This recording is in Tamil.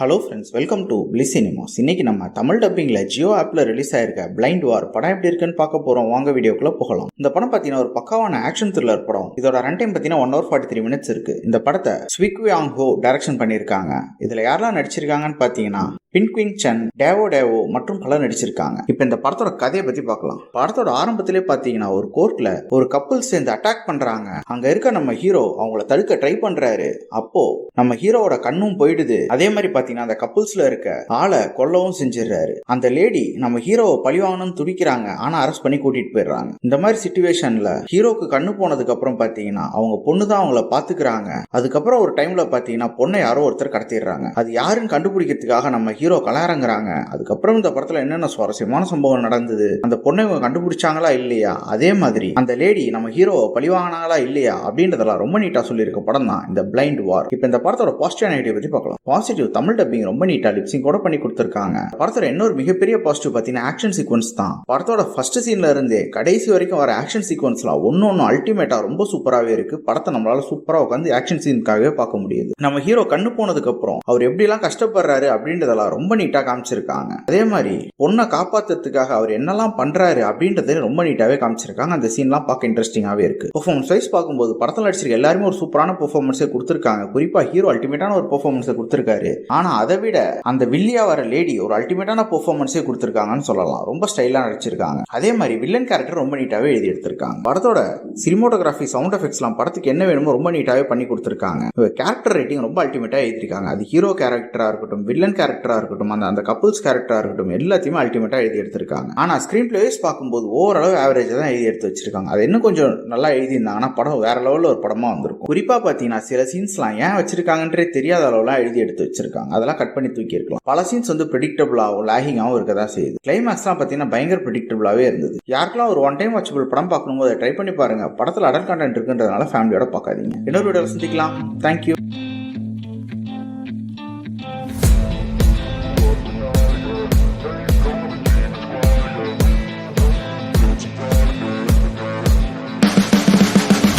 Hello friends, welcome to bliss cinemas. இன்னைக்கு நம்ம தமிழ் டப்பிங்ல ஜியோ ஆப்ல ரிலீஸ் ஆயிருக்க பிளைண்ட் வார் படம் எப்படி இருக்குன்னு பார்க்க போறோம். வாங்க வீடியோக்குள்ள போகலாம். இந்த படம் பார்த்தீங்கன்னா ஒரு பக்காவான ஆக்ஷன் த்ரில்லர் படம். இதோட ரன் டைம் பார்த்தீங்கன்னா 1 hour 43 minutes இருக்கு. இந்த படத்தை ஸ்விக்வியாங் ஹோ டைரக்ஷன் பண்ணியிருக்காங்க. இதுல யாரெல்லாம் நடிச்சிருக்காங்கன்னு பார்த்தீங்கன்னா பின்குயிங் சன், டேவோ மற்றும் பலர் நடிச்சிருக்காங்க. இப்ப இந்த படத்தோட கதையை பத்தி பார்க்கலாம். படத்தோட ஆரம்பத்திலே பாத்தீங்கன்னா ஒரு கோர்ட்ல ஒரு கப்பல் சேர்ந்து அட்டாக் பண்றாங்க. அங்க இருக்க நம்ம ஹீரோ அவங்கள தடுக்க ட்ரை பண்றாரு. அப்போ நம்ம ஹீரோவோட கண்ணும் போயிடுது. அதே மாதிரி பாத்தீங்கன்னா அந்த கப்பல்ஸ்ல இருக்க ஆளை கொல்லவும் செஞ்சிடறாரு. அந்த லேடி நம்ம ஹீரோவை பழிவாங்கணும்னு துடிக்கிறாங்க. ஆனா அரெஸ்ட் பண்ணி கூட்டிட்டு போயிடுறாங்க. இந்த மாதிரி சிச்சுவேஷன்ல ஹீரோக்கு கண்ணு போனதுக்கு அப்புறம் பாத்தீங்கன்னா அவங்க பொண்ணு தான் அவங்கள பாத்துக்கிறாங்க. அதுக்கப்புறம் ஒரு டைம்ல பாத்தீங்கன்னா பொண்ணை யாரோ ஒருத்தர் கடத்திடுறாங்க. அது யாருன்னு கண்டுபிடிக்கிறதுக்காக நம்ம ஹீரோ கலாரங்கிறாங்க. அதுக்கப்புறம் இந்த படத்துல என்னென்ன சுவாரஸ்யமான சம்பவம் நடந்தது, அந்த பொண்ணை கண்டுபிடிச்சாங்களா இல்லையா, அதே மாதிரி அந்த லேடி நம்ம ஹீரோவை பழிவாங்கினாங்களா இல்லையா அப்படின்றதெல்லாம் ரொம்ப நீட்டா சொல்லியிருக்க படம் தான் இந்த பிளைண்ட் வார். இப்ப இந்த படத்தோட பாசிட்டிவ் நெகட்டிவ் பத்தி பார்க்கலாம். பாசிட்டிவ், தமிழ் டப்பிங் ரொம்ப நீட்டா லிப்சிங் கூட பண்ணி கொடுத்திருக்காங்க. படத்தோட இன்னொரு மிகப்பெரிய பாசிட்டிவ் பாத்தீங்கன்னா ஆக்ஷன் சீக்வன்ஸ் தான். படத்தோட ஃபர்ஸ்ட் சீன்ல இருந்தே கடைசி வரைக்கும் வர ஆக்ஷன் சீக்வன்ஸ்லாம் ஒன்னு அல்டிமேட்டா ரொம்ப சூப்பராகவே இருக்கு. படத்தை நம்மளால சூப்பரா உட்காந்து ஆக்ஷன் சீனுக்காகவே பார்க்க முடியுது. நம்ம ஹீரோ கண்ணு போனதுக்கு அப்புறம் அவர் எப்படி எல்லாம் கஷ்டப்படுறாரு அப்படின்றதெல்லாம் ரொம்ப நீட்டா காமிச்சிருக்காங்க. அதே மாதிரி பொண்ணை காப்பாத்துறதுக்காக அவர் என்னெல்லாம் பண்றாரு அப்படின்றத ரொம்ப நீட்டாவே காமிச்சிருக்காங்க. அந்த சீன்லாம் பார்க்க இன்ட்ரெஸ்டிங்காவே இருக்கு. பெர்ஃபார்மன்ஸ் வைஸ் பார்க்கும்போது படத்தில் நடிச்சிருக்க எல்லாருமே ஒரு சூப்பரான பெர்ஃபார்மன்ஸை கொடுத்திருக்காங்க. குறிப்பா ஹீரோ அல்டிமேட்டான ஒரு பெர்ஃபார்மன்ஸை கொடுத்திருக்காரு. ஆனா அதை விட அந்த வில்லியா வர லேடி ஒரு அல்டிமேட்டான பெர்ஃபார்மன்ஸே கொடுத்திருக்காங்கன்னு சொல்லலாம். ரொம்ப ஸ்டைலா நடிச்சிருக்காங்க. அதே மாதிரி வில்லன் கேரக்டர் ரொம்ப நீட்டாவே எழுதி எடுத்திருக்காங்க. படத்தோட சினிமோட்டோகிராஃபி, சவுண்ட் எஃபெக்ட்ஸ்லாம் படத்துக்கு என்ன வேணுமோ ரொம்ப நீட்டாவே பண்ணி கொடுத்திருக்காங்க. கேரக்டர் ரைட்டிங் ரொம்ப அல்டிமேட்டா எழுதிருக்காங்க. அது ஹீரோ கேரக்டரா இருக்கட்டும், வில்லன் கேரக்டரா இருக்கட்டும், அந்த கப்புள்ஸ் கேரக்டரா இருக்கட்டும், எல்லாத்தையுமே அல்டிமேட்டா எழுதி எடுத்திருக்காங்க. ஆனா ஸ்கிரீன் பிளேஸ் பார்க்கும்போது ஓவரளவு ஆவரேஜா தான் எழுதி எடுத்து வச்சிருக்காங்க. அது இன்னும் கொஞ்சம் நல்லா எழுதி இருந்தாங்கன்னா படம் வேற லெவல்ல ஒரு படமா வந்திருக்கும். குறிப்பா பாத்தீங்கன்னா சில சீன்ஸ்லாம் ஏன் வச்சிருக்காங்கன்றே தெரியாத அளவுலாம் எழுதி எடுத்து வச்சிருக்காங்க. அதெல்லாம் கட் பண்ணி தூக்கி இருக்கலாம். பல சீன்ஸ் வந்து ப்ரெடிக்டபிளாகவும் லாகிங்காகவும் இருக்கதான் செய்யுது. கிளைமேக்ஸ்லாம் பாத்தீங்கன்னா பயங்கர ப்ரெடிக்டபிளாவே இருந்தது. யாருக்கெல்லாம் ஒரு ஒன் டைம் வாட்சபிள் படம் பார்க்கணும் அதை ட்ரை பண்ணி பாருங்க. படத்துல அடல்ட் கண்டென்ட் இருக்குன்றதுனால ஃபேமிலியோட பார்க்காதீங்க. இன்னொரு வீடியோல சந்திக்கலாம். தேங்க்யூ.